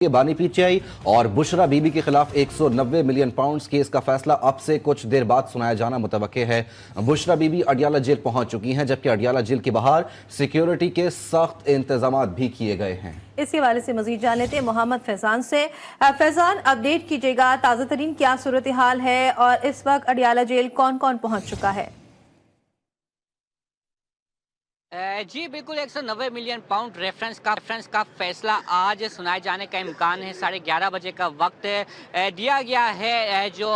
के बानी पीटीआई और बुशरा बीबी के खिलाफ 190 मिलियन पाउंड्स केस का फैसला अब से कुछ देर बाद सुनाया जाना मुतवक्के है। बुशरा बीबी अडियाला जेल पहुंच चुकी हैं, जबकि अडियाला जेल के बाहर सिक्योरिटी के सख्त इंतजाम भी किए गए हैं। इस हवाले से मजीद जान लेते हैं मोहम्मद फैजान से। फैजान, अपडेट कीजिएगा, ताज़ा तरीन क्या सूरत हाल है और इस वक्त अडियाला जेल कौन कौन पहुंच चुका है? जी बिल्कुल, 190 मिलियन पाउंड रेफरेंस का फैसला आज सुनाए जाने का इम्कान है। 11:30 बजे का वक्त दिया गया है जो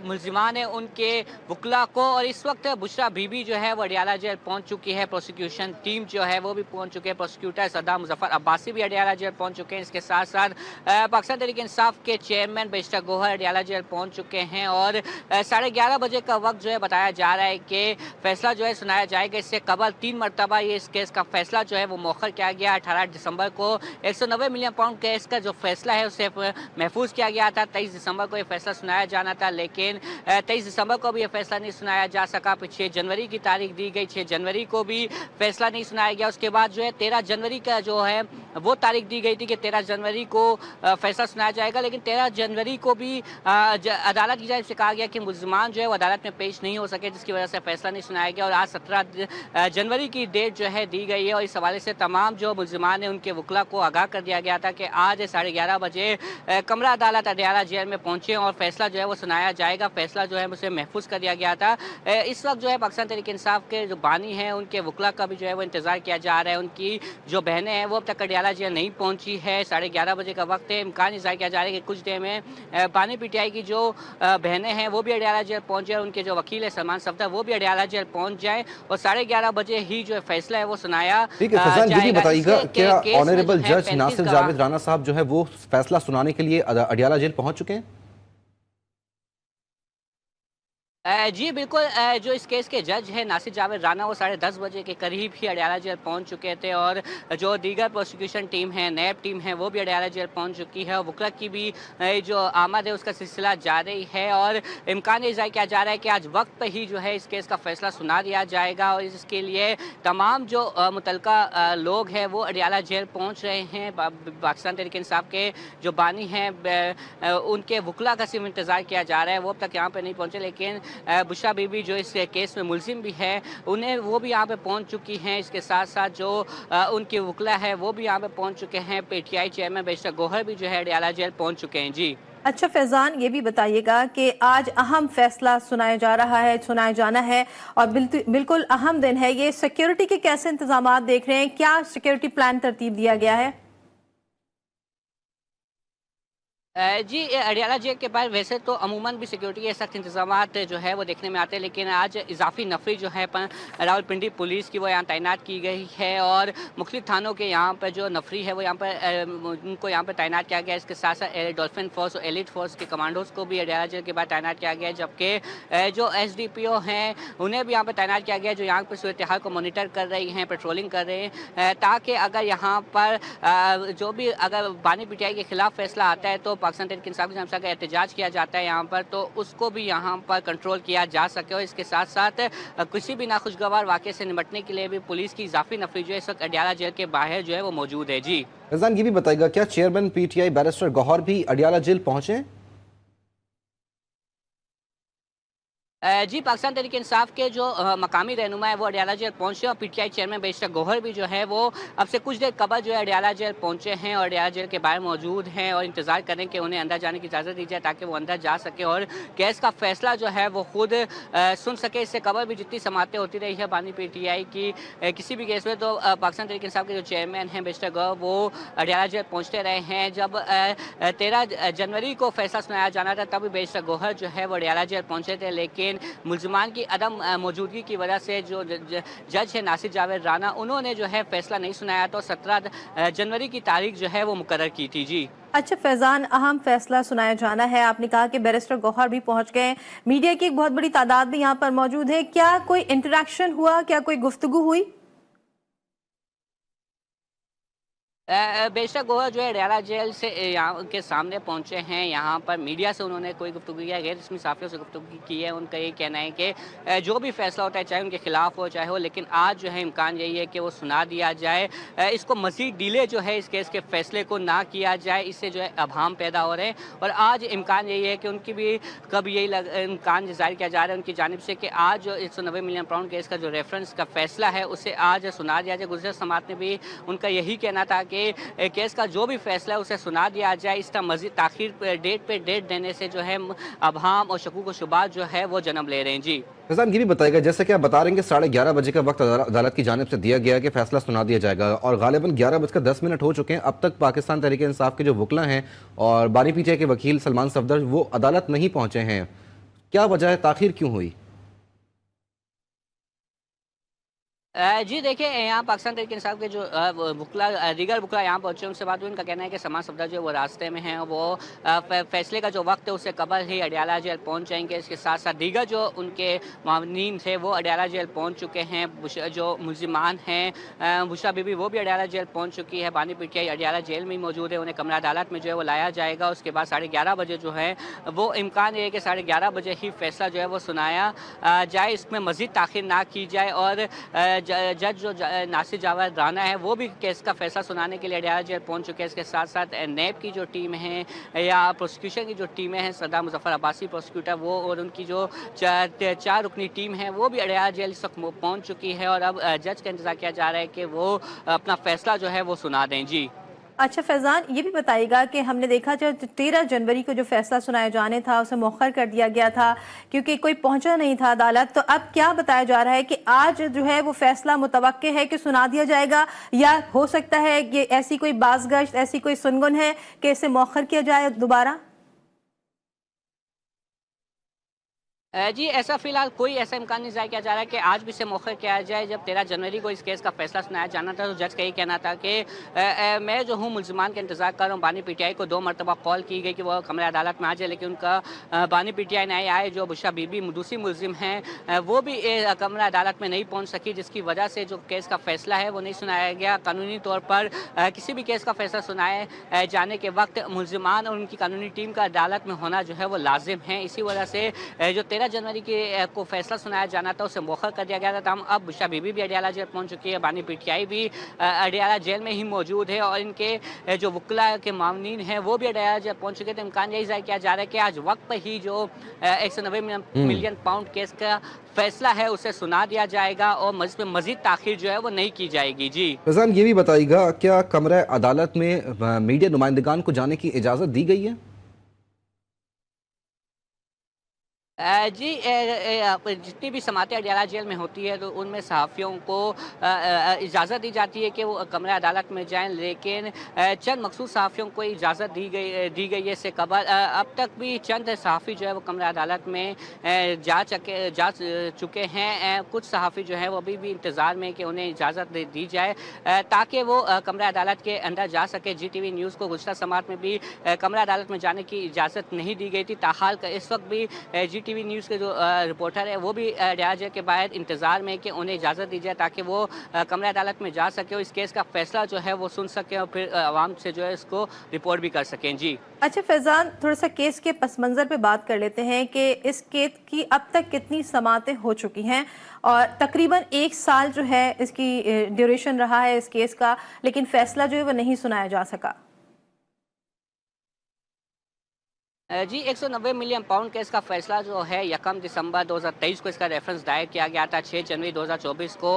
मुल्जिमान है उनके वकला को, और इस वक्त बुशरा बीबी जो है वो अडियाला जेल पहुंच चुकी है। प्रोसिक्यूशन टीम जो है वो भी पहुंच चुके हैं। प्रोसिक्यूटर सद्दाम मुजफ्फर अब्बासी भी अडियाला जेल पहुंच चुके हैं। इसके साथ साथ पाकिस्तान तहरीक इंसाफ के chairman barrister Gohar Adiala jail पहुँच चुके हैं। और 11:30 बजे का वक्त जो है बताया जा रहा है कि फैसला जो है सुनाया जाएगा। इससे कबल 3 मरतबा ये इस केस का फैसला जो है वो मौखर किया गया। 18 दिसंबर को 190 मिलियन पाउंड केस का जो फैसला है उसे महफूज किया गया था। 23 दिसंबर को ये फैसला सुनाया जाना था, लेकिन 23 दिसंबर को भी ये फैसला नहीं सुनाया जा सका। 6 जनवरी की तारीख दी गई, 6 जनवरी को भी फैसला नहीं सुनाया गया। उसके बाद जो है 13 जनवरी का जो है वो तारीख दी गई थी कि 13 जनवरी को फैसला सुनाया जाएगा, लेकिन 13 जनवरी को भी अदालत की जानिब से कहा गया कि मुल्जिमान जो है वो अदालत में पेश नहीं हो सके, जिसकी वजह से फैसला नहीं सुनाया गया। और आज 17 जनवरी की डेट जो है दी गई है, और इस हवाले से तमाम जो मुल्जिमान है उनके वकला को आगाह कर दिया गया था कि आज 11:30 बजे कमरा अदालत अडियाला जेल में पहुंचे और फैसला जो है वो सुनाया जाएगा। फैसला जो है उसे महफूज कर दिया गया था। इस वक्त जो है पाकिस्तान तहरीक इंसाफ के जो बानी हैं उनके वकला का भी जो है वो इंतजार किया जा रहा है। उनकी जो बहनें हैं वो अब तक अडियाला जेल नहीं पहुंची है। 11:30 बजे का वक्त है। इम्कान इज़ाहिर किया जा रहा है कि कुछ देर में बानी पीटीआई की जो बहनें हैं वो भी अडियाला जेल पहुंच जाए, उनके जो वकील है सलमान सफदर वो भी अडियाला जेल पहुंच जाए और 11:30 बजे ही जो फैसला है वो सुनाया। ठीक है फैजान, ये भी बताइएगा क्या ऑनरेबल जज नासिर जावेद राना साहब जो है वो फैसला सुनाने के लिए अडियाला जेल पहुंच चुके हैं? जी बिल्कुल, जो इस केस के जज हैं नासिर जावेद राना वो 10:30 बजे के करीब ही अडियाला जेल पहुंच चुके थे, और जो दीगर प्रोसिक्यूशन टीम है, नैब टीम है, वो भी अडियाला जेल पहुंच चुकी है। वकला की भी जो आमद है उसका सिलसिला जारी है, और इम्कान इज़ाहिर किया जा रहा है कि आज वक्त पर ही जो है इस केस का फैसला सुना दिया जाएगा। और इसके लिए तमाम जो मुतलका लोग हैं वो अडियाला जेल पहुँच रहे हैं। पाकिस्तान तहरीक इंसाफ के जो बानी हैं उनके वकला का सिर्फ इंतज़ार किया जा रहा है, वो अब तक यहाँ पर नहीं पहुँचे। लेकिन बुशरा बीबी जो इस केस में मुलजिम भी है उन्हें वो भी यहाँ पे पहुँच चुकी हैं। इसके साथ साथ जो उनके वकला है वो भी यहाँ पे पहुँच चुके हैं। पीटीआई चेयरमैन बैरिस्टर गौहर भी जो है अडियाला जेल पहुँच चुके हैं। जी अच्छा फैजान, ये भी बताइएगा कि आज अहम फैसला सुनाया जा रहा है, सुनाया जाना है और बिल्कुल अहम दिन है। ये सिक्योरिटी के कैसे इंतजाम देख रहे हैं? क्या सिक्योरिटी प्लान तरतीब दिया गया है? जी अडियाला जेल के बाहर वैसे तो अमूमन भी सिक्योरिटी के सख्त इंतजाम जो है वो देखने में आते हैं, लेकिन आज इजाफी नफरी जो है रावलपिंडी पुलिस की वो यहाँ तैनात की गई है, और मुख्तलिफ थानों के यहाँ पर जो नफरी है वो यहाँ पर उनको यहाँ पर तैनात किया गया है। इसके साथ साथ डॉल्फिन फोर्स और एलिट फोर्स के कमांडोज को भी अडियाला जेल के बाहर तैनात किया गया है, जबकि जो SDPO हैं उन्हें भी यहाँ पर तैनात किया गया है, जो यहाँ पर सूरत हाल को मॉनिटर कर रही हैं, पेट्रोलिंग कर रहे हैं, ताकि अगर यहाँ पर जो भी अगर बानी पीटीआई के खिलाफ फैसला आता है तो पाकिस्तान तहरीक इंसाफ की जानिब से अगर एहतजाज किया जाता है यहाँ पर तो उसको भी यहाँ पर कंट्रोल किया जा सके। और इसके साथ साथ किसी भी नाखुशगवार वाक़े से निपटने के लिए भी पुलिस की इजाफी नफरी जो है इस वक्त अडियाला जेल के बाहर जो है वो मौजूद है। जी फैजान, ये भी बताइएगा क्या चेयरमैन पीटीआई बैरिस्टर गौहर भी अडियाला जेल पहुंचे? जी पाकिस्तान तहरीक इंसाफ के जो मकामी रहनुमा है वो अडियाला जेल पहुंचे, और पीटीआई चेयरमैन बैरिस्टर गौहर भी जो है वो अब से कुछ देर कबल जो है अडियाला जेल पहुंचे हैं और अडियाला जेल के बाहर मौजूद हैं और इंतजार करें कि उन्हें अंदर जाने की इजाज़त दी जाए ताकि वो अंदर जा सके और केस का फैसला जो है वो खुद सुन सके। इससे कबल भी जितनी समातें होती रही है बानी पीटीआई की किसी भी केस में, तो पाकिस्तान तहरीक इंसाफ के जो चेयरमैन हैं बैरिस्टर गौहर वो अडियाला जेल पहुँचते रहे हैं। जब 13 जनवरी को फैसला सुनाया जाना था तब बैरिस्टर गौहर जो है वो अडियाला जेल पहुँचे थे, लेकिन मुल्जिमान की अदम मौजूदगी की वजह से जो जज है नासिर जावेद राना उन्होंने जो है फैसला नहीं सुनाया, तो 17 जनवरी की तारीख जो है वो मुकर्रर की थी। जी अच्छा फैजान, अहम फैसला सुनाया जाना है। आपने कहा कि बैरिस्टर गौहर भी पहुंच गए, मीडिया की एक बहुत बड़ी तादाद भी यहाँ पर मौजूद है। क्या कोई इंटरेक्शन हुआ, क्या कोई गुफ्तगू हुई? बेशक वो जो है अडयाला जेल से यहाँ के सामने पहुँचे हैं। यहाँ पर मीडिया से उन्होंने कोई गुफ्तगू किया, गैर रस्मी सहाफ़ियों से गुफ्तगू की है। उनका ये कहना है कि जो भी फ़ैसला होता है, चाहे उनके खिलाफ हो चाहे हो, लेकिन आज जो है इम्कान यही है कि वो सुना दिया जाए। इसको मज़ीद डिले जो है इस केस के फ़ैसले को ना किया जाए, इससे जो है अभाम पैदा हो रहे हैं। और आज इम्कान यही है कि उनकी भी कब यही इम्कान ज़ाहिर किया जा रहा है उनकी जानिब से कि आज जो 190 मिलियन पाउंड केस का जो रेफरेंस का फ़ैसला है उसे आज सुना दिया जाए। गुज़श्ता समाअत में भी उनका यही कहना था कि केस का जो भी फैसला है उसे सुना दिया जाए। इस तरह मज़ीद ताख़ीर डेट पे डेट देने से जो है अभाम और शकूक व शुबात जो है वो जन्म ले रहे हैं। जी फैज़ान, ये भी बताएगा, जैसे कि आप बता रहे हैं कि 11:30 बजे का वक्त अदालत की जानिब से दिया गया है कि फैसला सुना दिया जाएगा और गालिबन 11:10 हो चुके हैं। अब तक पाकिस्तान तहरीक इंसाफ के जो वकला हैं और बानी पीटीआई के वकील सलमान सफदर वो अदालत नहीं पहुंचे हैं। क्या वजह है, ताख़ीर क्यों हुई? जी देखिए, यहाँ पाकिस्तान तहरीक इंसाफ के जो दीगर वकला यहाँ पहुँचे उनसे बात हुई। उनका कहना है कि सलमान सफदर जो है वो रास्ते में हैं, वो फैसले का जो वक्त है उससे कबल ही अडयाला जेल पहुँच जाएंगे। इसके साथ साथ दीगर जो उनके मामलीन थे वो अडयाला जेल पहुँच चुके हैं। जो मुलजिमान हैं बुशरा बीबी वो भी अडयाला जेल पहुँच चुकी है। बानी पीटीआई अडयाला जेल में ही मौजूद है। उन्हें कमरा अदालत में जो है वो लाया जाएगा। उसके बाद 11:30 बजे जो है वो इम्कान है कि 11:30 बजे ही फैसला जो है वो सुनाया जाए, इसमें मज़ीद ताख़ीर ना की जाए। और जज जो नासिर जावेद राना है वो भी केस का फैसला सुनाने के लिए अडयाला जेल पहुंच चुके हैं। इसके साथ साथ नैब की जो टीम है या प्रोसिक्यूशन की जो टीमें हैं, सरदार मुजफ्फर अब्बासी प्रोसिक्यूटर वो और उनकी जो 4 रुकनी टीम है वो भी अडयाला जेल इस वक्त पहुँच चुकी है। और अब जज का इंतज़ार किया जा रहा है कि वो अपना फैसला जो है वो सुना दें। जी अच्छा फैजान, ये भी बताइएगा कि हमने देखा जो 13 जनवरी को जो फैसला सुनाए जाने था उसे मौखर कर दिया गया था क्योंकि कोई पहुंचा नहीं था अदालत। तो अब क्या बताया जा रहा है कि आज जो है वो फैसला मुतवक्के है कि सुना दिया जाएगा, या हो सकता है कि ऐसी कोई बाज़गश्त, ऐसी कोई सुनगुन है कि इसे मौखर किया जाए दोबारा? जी ऐसा फ़िलहाल कोई ऐसा इम्कान नहीं ज़ाहिर किया जा रहा है कि आज भी इसे मौखर किया जाए। जब 13 जनवरी को इस केस का फैसला सुनाया जाना था तो जज का ये कहना था कि मैं जो हूँ मुलजिमान का इंतज़ार कर रहा हूँ। बानी पीटीआई को 2 मरतबा कॉल की गई कि वह कमरा अदालत में आ जाए, लेकिन उनका बानी पीटीआई नहीं आए। जो बुशरा बीबी दूसरी मुलजिम हैं वो भी कमरा अदालत में नहीं पहुँच सकी, जिसकी वजह से जो केस का फैसला है वो नहीं सुनाया गया। कानूनी तौर पर किसी भी केस का फैसला सुनाए जाने के वक्त मुलजिमान और उनकी कानूनी टीम का अदालत में होना जो है वो लाजिम है। इसी वजह से जो 13 जनवरी के को फैसला सुनाया जाना था उसे मौखर कर दिया गया था। अब बुशरा बीबी भी अडयाला जेल पहुंच चुकी है, बानी पीटीआई भी अडयाला जेल में ही मौजूद है और इनके जो वकला के मामलीन हैं वो भी अडयाला जेल पहुंच चुके थे। इम्कान यही ज़ाहिर किया जा रहा है कि आज वक्त पर ही जो 190 मिलियन पाउंड केस का फैसला है उसे सुना दिया जाएगा और मज़ीद ताख़ीर जो है वो नहीं की जाएगी। जी फैज़ान, ये भी बताइएगा, क्या कमरा अदालत में मीडिया नुमाइंदगान को जाने की इजाज़त दी गई है? जी जितनी भी समातें अडयाला जेल में होती है तो उनमें सहाफ़ियों को इजाज़त दी जाती है कि वो कमरा अदालत में जाएं, लेकिन चंद मखसूस सहाफ़ियों को इजाज़त दी गई है इससे कबल। अब तक भी चंद सहाफ़ी जो है वो कमरा अदालत में जा चुके हैं। कुछ सहाफ़ी जो है वो अभी भी इंतज़ार में कि उन्हें इजाज़त दी जाए ताकि वो कमरा अदालत के अंदर जा सके। GTV न्यूज़ को गुज़श्ता समाअत में भी कमरा अदालत में जाने की इजाज़त नहीं दी गई थी। ताहाल इस वक्त भी GTV न्यूज़ के जो रिपोर्टर है वो भी अडयाला जेल के बाहर इंतज़ार में कि उन्हें इजाज़त दी जाए ताकि वो कमरा अदालत में जा सके और इस केस का फैसला जो है वो सुन सकें और फिर आवाम से जो है इसको रिपोर्ट भी कर सकें। जी अच्छा फैजान, थोड़ा सा केस के पस मंज़र पे बात कर लेते हैं कि इस केस की अब तक कितनी समातें हो चुकी हैं और तकरीबन 1 साल जो है इसकी ड्यूरेशन रहा है इस केस का, लेकिन फैसला जो है वो नहीं सुनाया जा सका। जी 190 मिलियन पाउंड केस का फैसला जो है 1 दिसंबर 2023 को इसका रेफरेंस दायर किया गया था। 6 जनवरी 2024 को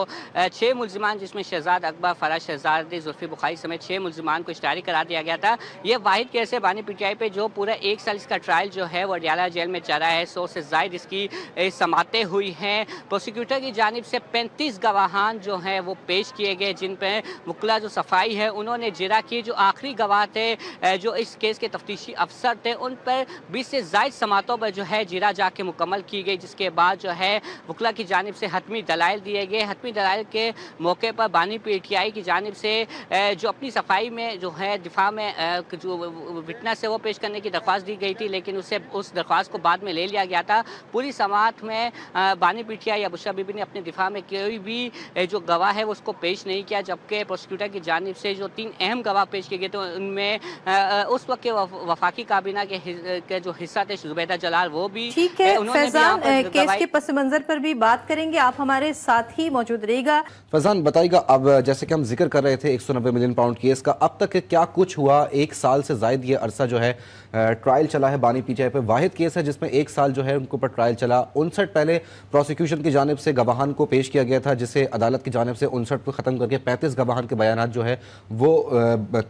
6 मुलजिमान जिसमें शहजाद अकबर, फराज शहजादी, जुल्फी बुखारी समेत 6 मुलजिमान को इश्तिहारी करार दिया गया था। ये वाहिद केस है बानी पीटीआई पे जो पूरा 1 साल इसका ट्रायल जो है वो अडयाला जेल में चला है। 100 से ज़ायद इसकी समातें हुई हैं। प्रोसिक्यूटर की जानिब से 35 गवाहान जो हैं वो पेश किए गए, जिन पर वकला जो सफाई है उन्होंने जिरा की। जो आखिरी गवाह थे जो इस केस के तफ्तीशी अफसर थे उन पर 20 से ज़ायद समातों पर जो है जीरा जाके मुकम्मल की गई, जिसके बाद जो है वकला की जानिब से हतमी दलाइल दिए गए। हतमी दलाइल के मौके पर बानी पीटीआई की जानिब से जो अपनी सफाई में जो है दिफा में जो विटनेस है वो पेश करने की दरख्वास्त दी गई थी, लेकिन उस दरख्वास्त को बाद में ले लिया गया था। पूरी समात में बानी पीटीआई या बुशरा बीबी ने अपने दिफा में कोई भी जो गवाह है वो उसको पेश नहीं किया, जबकि प्रोसिक्यूटर की जानिब से जो 3 अहम गवाह पेश किए गए थे उनमें उस वक्त के वफाकी काबीना के जो हिस्सा थे जुबैदा जलाल वो भी। ठीक है फैजान, केस के पस मंजर पर भी बात करेंगे, आप हमारे साथ ही मौजूद रहेगा। फैजान बताइएगा, अब जैसे कि हम जिक्र कर रहे थे 190 मिलियन पाउंड केस का, अब तक क्या कुछ हुआ? 1 साल से जायद ये अरसा जो है ट्रायल चला है बानी पीटीआई पे। वाहिद केस है जिसमें 1 साल जो है उनके ऊपर ट्रायल चला। 59 पहले प्रोसिक्यूशन की जानिब से गवाहान को पेश किया गया था, जिसे अदालत की जानिब से 59 को ख़त्म करके 35 गवाहान के बयान जो है वो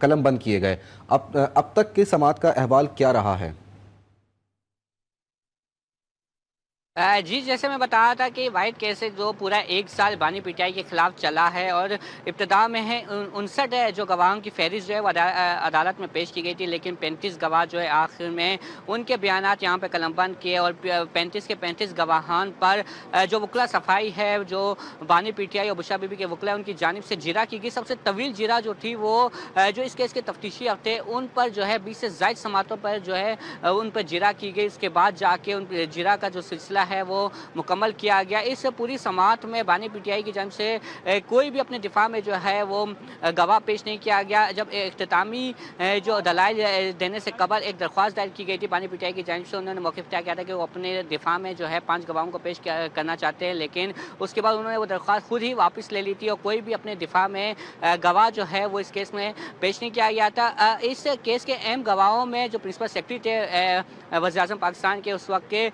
कलम बंद किए गए। अब तक की समात का अहवाल क्या रहा है? जी, जैसे मैं बता रहा था कि वाहिद केस जो पूरा 1 साल बानी पीटीआई के खिलाफ चला है और इब्तदा में है 59 जो गवाहों की फहरिस्त जो है वो अदालत में पेश की गई थी, लेकिन 35 गवाह जो है आखिर में उनके बयानात यहाँ पे कलमबंद किए और 35 के 35 गवाहान पर जो वकला सफाई है, जो बानी पीटीआई और बुशरा बीबी के वकला उनकी जानिब से जिरा की गई। सबसे तवील जिरा जो थी वो जो इस केस के तफ्तीशी थे उन पर जो है 20 से ज़ायद समातों पर जो है उन पर जिरा की गई। उसके बाद जाके उन जिरा का जो सिलसिला है वो मुकम्मल किया गया। इस पूरी समात में बानी पीटीआई की जानिब से कोई भी अपने दिफा में जो है वो गवाह पेश नहीं किया गया। जब इख्तितामी जो दलाइल देने से कबल एक दरख्वास्त दायर की गई थी बानी पीटीआई की जानिब से, उन्होंने मौक़िफ़ तय किया था कि वो अपने दिफा में जो है 5 गवाहों को पेश करना चाहते हैं, लेकिन उसके बाद उन्होंने वो दरख्वास्त खुद ही वापस ले ली थी और कोई भी अपने दिफा में गवाह जो है वो इस केस में पेश नहीं किया गया था। इस केस के अहम गवाहों में जो प्रिंसिपल सेक्रेटरी थे वज़ीर-ए-आज़म पाकिस्तान के उस वक्त के,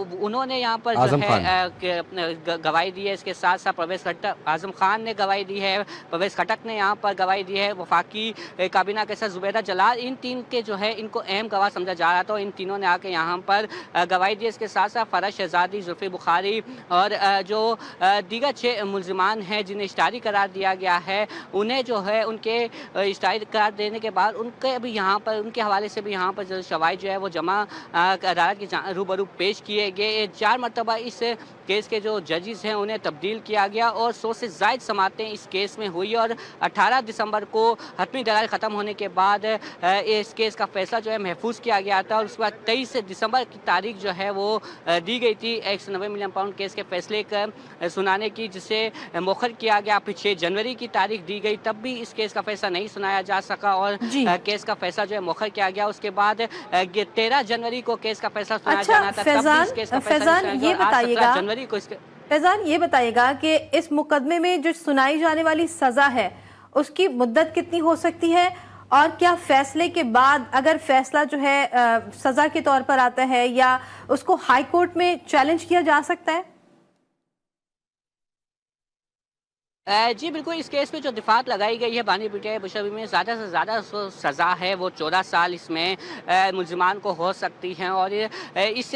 उन्होंने यहाँ पर जो है गवाही दी है। इसके साथ साथ परवेज़ खट्टक, आज़म खान ने गवाही दी है, परवेज़ खट्टक ने यहाँ पर गवाही दी है, वफाकी काबीना के साथ जुबैदा जलाल, इन 3 के जो है इनको अहम गवाह समझा जा रहा था। इन तीनों ने आके यहाँ पर गवाही दी। इसके साथ साथ फरज शहजादी, जुल्फ़ी बुखारी और जो दीगर 6 मुलजिमान हैं जिन्हें इश्तारी करार दिया गया है, उन्हें जो है उनके इश्तारी करार देने के बाद उनके भी यहाँ पर उनके हवाले से भी यहाँ पर जो शवाहिद जो है वो जमा अदालत के रूबरू पेश किए गए। 4 मरतबा इस केस के जो जजेस हैं उन्हें तब्दील किया गया और 100 से ज़ायद समातें इस केस में हुई और 18 दिसंबर को हतमी दलाइल ख़त्म होने के बाद इस केस का फैसला जो है महफूज किया गया था और उसके बाद 23 दिसंबर की तारीख जो है वो दी गई थी 190 मिलियन पाउंड केस के फैसले का सुनाने की, जिसे मौखर किया गया। फिर 6 जनवरी की तारीख दी गई, तब भी इस केस का फैसला नहीं सुनाया जा सका और केस का फैसला जो है मौखर किया गया। उसके बाद 13 जनवरी को केस का फैसला सुनाया जाना था, तब भी इस केस का फैसला ये बताइएगा जनवरी को फैजान, ये बताइएगा कि इस मुकदमे में जो सुनाई जाने वाली सजा है उसकी मुद्दत कितनी हो सकती है और क्या फैसले के बाद अगर फैसला जो है सजा के तौर पर आता है या उसको हाई कोर्ट में चैलेंज किया जा सकता है? जी बिल्कुल, इस केस में जो दिफात लगाई गई है बानी पीटीआई बुशरा बीबी में ज़्यादा से ज़्यादा सज़ा है वो 14 साल इसमें मुलजिमान को हो सकती हैं और इस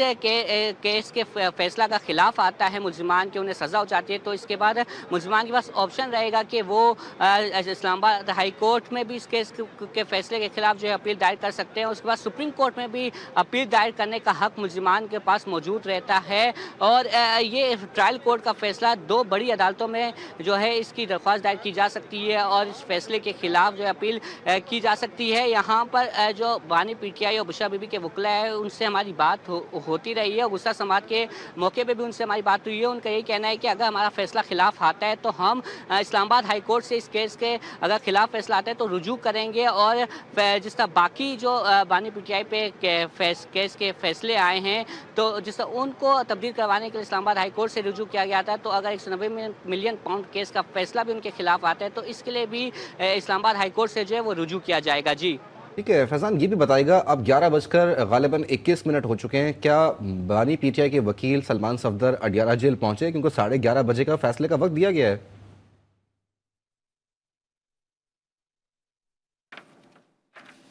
केस के फैसला का खिलाफ आता है मुलजिमान की, उन्हें सज़ा हो जाती है। तो इसके बाद मुलजिमान के पास ऑप्शन रहेगा कि वो इस्लामाबाद हाई कोर्ट में भी इस केस के फैसले के खिलाफ जो है अपील दायर कर सकते हैं। उसके बाद सुप्रीम कोर्ट में भी अपील दायर करने का हक मुलजिमान के पास मौजूद रहता है और ये ट्रायल कोर्ट का फैसला 2 बड़ी अदालतों में जो है इसकी दरख्वास्त दायर की जा सकती है और इस फैसले के खिलाफ जो अपील की जा सकती है। यहाँ पर जो बानी पीटीआई और बुशरा बीबी के वकला है उनसे हमारी बात होती रही है और गुस्सा समात के मौके पे भी उनसे हमारी बात हुई है। उनका यही कहना है कि अगर हमारा फैसला खिलाफ आता है तो हम इस्लामाबाद हाई कोर्ट से इस केस के अगर खिलाफ फैसला आता है तो रुजू करेंगे और जिस तरह बाकी जो बानी पीटीआई पे केस के फैसले आए हैं तो जिस तरह उनको तब्दील करवाने के लिए इस्लामाबाद हाई कोर्ट से रुजू किया गया था, तो अगर 190 मिलियन पाउंड केस का फैसला भी उनके खिलाफ आता है तो इसके लिए भी इस्लामाबाद हाई कोर्ट से जो है वो रुजू किया जाएगा। जी ठीक है फैजान, ये भी बताइएगा, अब 11 बजकर गालिबन 21 मिनट हो चुके हैं, क्या बानी पीटीआई के वकील सलमान सफदर अडियाला जेल पहुंचे? क्योंकि 11:30 बजे का फैसले का वक्त दिया गया है।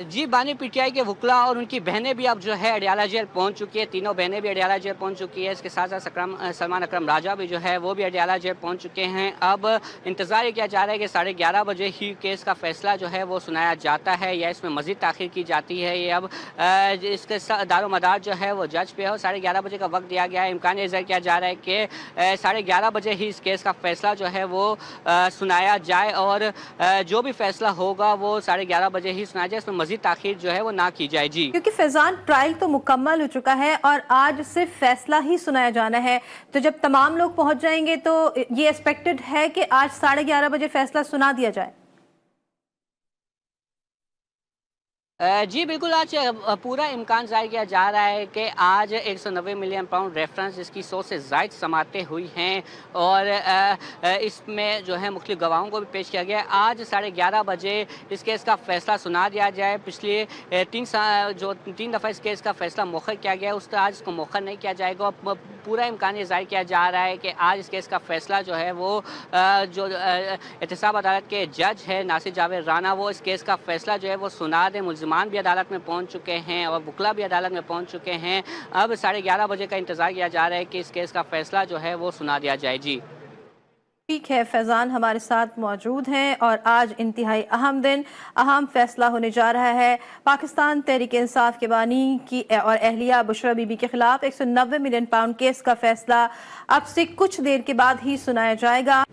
जी बानी पीटीआई के वकला और उनकी बहनें भी अब जो है अडयाला जेल पहुंच चुकी है। तीनों बहनें भी अडयाला जेल पहुंच चुकी है। इसके साथ साथ सलमान अकरम राजा भी जो है वो भी अडयाला जेल पहुंच चुके हैं। अब इंतजार किया जा रहा है कि 11:30 बजे ही केस का फैसला जो है वो सुनाया जाता है या इसमें मजीद ताखीर की जाती है। ये अब इसके दारोमदार जो है वो जज पे है और 11:30 बजे का वक्त दिया गया है। इम्कान इज़हार किया जा रहा है कि 11:30 बजे ही इस केस का फैसला जो है वो सुनाया जाए और जो भी फैसला होगा वो 11:30 बजे ही सुनाया जाए। इसमें मजीद ताखीर जो है वो ना की जाए। जी क्योंकि फैजान ट्रायल तो मुकम्मल हो चुका है और आज सिर्फ फैसला ही सुनाया जाना है, तो जब तमाम लोग पहुंच जाएंगे तो ये एक्सपेक्टेड है कि आज 11:30 बजे फैसला सुना दिया जाए। जी बिल्कुल, आज पूरा इम्कान ज़ाहिर किया जा रहा है कि आज 190 मिलियन पाउंड रेफरेंस इसकी 100 से ज़ायद समातें हुई हैं और इसमें जो है मुख्तलिफ गवाहों को भी पेश किया गया है। आज 11:30 बजे इस केस का फैसला सुना दिया जाए। पिछले 3 दफ़ा इस केस का फैसला मौखर किया गया है, उसका आज इसको मौखर नहीं किया जाएगा। पूरा इम्कान ये ज़ाहिर किया जा रहा है कि आज इस केस का फैसला जो है वो जो एहतसाब अदालत के जज है नासिर जावेद राना, वो इस केस का फैसला जो है वो सुना दें। मुल्ज़िमान भी अदालत में पहुंच चुके हैं और वकला भी अदालत में पहुंच चुके हैं। अब 11:30 बजे का इंतज़ार किया जा रहा है कि इस केस का फैसला जो है वो सुना दिया जाए। जी ठीक है, फैजान हमारे साथ मौजूद हैं और आज इंतहाई अहम दिन, अहम फैसला होने जा रहा है। पाकिस्तान तहरीक इंसाफ के बानी की और अहलिया बुशरा बीबी के खिलाफ 190 मिलियन पाउंड केस का फैसला अब से कुछ देर के बाद ही सुनाया जाएगा।